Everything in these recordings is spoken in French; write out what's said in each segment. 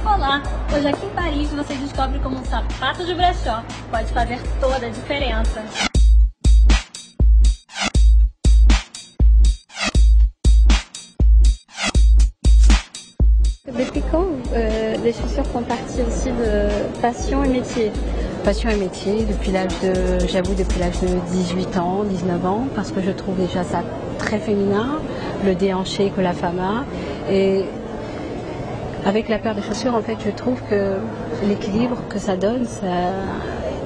Olá! Hoje aqui em Paris você descobre como um sapato de brechó pode fazer toda a diferença. Depuis quand les chaussures font partie aussi de passion et métier? Passion et métier, depuis l'âge de 18 ans, 19 ans, parce que je trouve déjà ça très féminin, le déhanché que la femme a. Et avec la paire de chaussures, en fait, je trouve que l'équilibre que ça donne,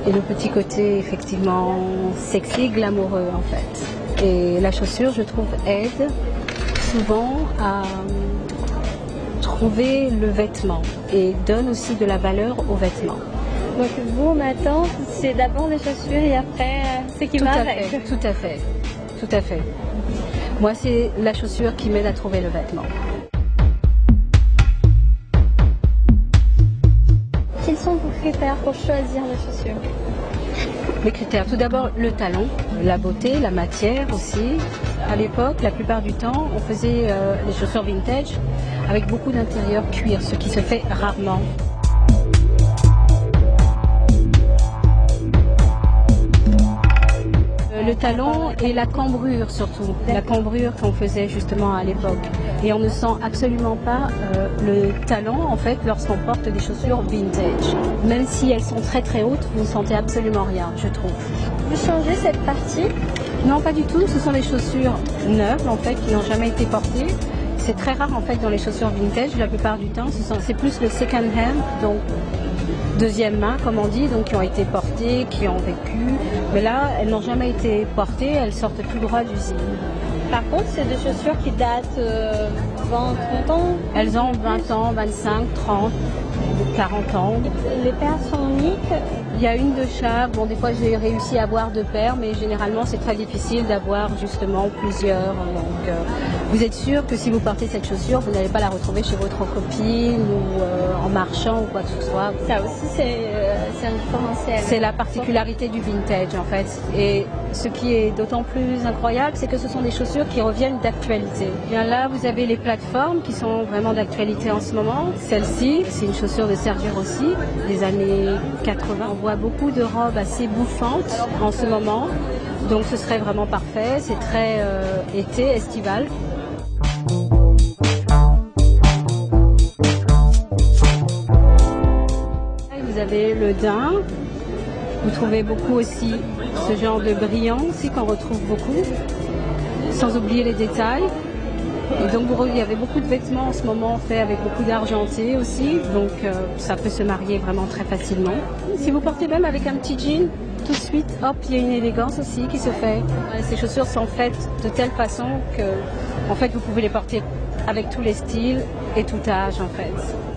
et le petit côté effectivement sexy, glamoureux en fait. Et la chaussure, je trouve, aide souvent à trouver le vêtement et donne aussi de la valeur au vêtement. Donc vous, maintenant, c'est d'abord les chaussures et après ce qui va avec. Tout à fait, tout à fait. Moi, c'est la chaussure qui m'aide à trouver le vêtement. Quels sont vos critères pour choisir les chaussures? Les critères, tout d'abord le talon, la beauté, la matière aussi. À l'époque, la plupart du temps, on faisait les chaussures vintage avec beaucoup d'intérieur cuir, ce qui se fait rarement. Le talon et la cambrure surtout, la cambrure qu'on faisait justement à l'époque. Et on ne sent absolument pas le talon en fait lorsqu'on porte des chaussures vintage. Même si elles sont très très hautes, vous ne sentez absolument rien, je trouve. Vous changez cette partie? Non, pas du tout, ce sont des chaussures neuves en fait qui n'ont jamais été portées. C'est très rare en fait dans les chaussures vintage, la plupart du temps c'est plus le second hand, donc deuxième main comme on dit, donc qui ont été portées, qui ont vécu. Mais là, elles n'ont jamais été portées, elles sortent tout droit d'usine. Par contre, c'est des chaussures qui datent 20, 30 ans? Elles ont 20 ans, 25, 30, 40 ans. Les paires sont uniques? Il y a une de chaque. Bon, des fois, j'ai réussi à avoir 2 paires, mais généralement, c'est très difficile d'avoir justement plusieurs. Donc, vous êtes sûr que si vous portez cette chaussure, vous n'allez pas la retrouver chez votre copine ou en marchand ou quoi que ce soit. Ça aussi, c'est un différentiel. C'est la particularité du vintage, en fait. Et ce qui est d'autant plus incroyable, c'est que ce sont des chaussures qui reviennent d'actualité. Bien là, vous avez les plateformes qui sont vraiment d'actualité en ce moment. Celle-ci, c'est une chaussure de Sergio Rossi des années 80. On voit beaucoup de robes assez bouffantes en ce moment. Donc ce serait vraiment parfait. C'est très été, estival. Vous avez le daim. Vous trouvez beaucoup aussi ce genre de brillant aussi qu'on retrouve beaucoup, sans oublier les détails. Et donc il y avait beaucoup de vêtements en ce moment faits avec beaucoup d'argenté aussi, donc ça peut se marier vraiment très facilement. Si vous portez même avec un petit jean, tout de suite, hop, il y a une élégance aussi qui se fait. Ces chaussures sont faites de telle façon que, en fait, vous pouvez les porter avec tous les styles et tout âge en fait.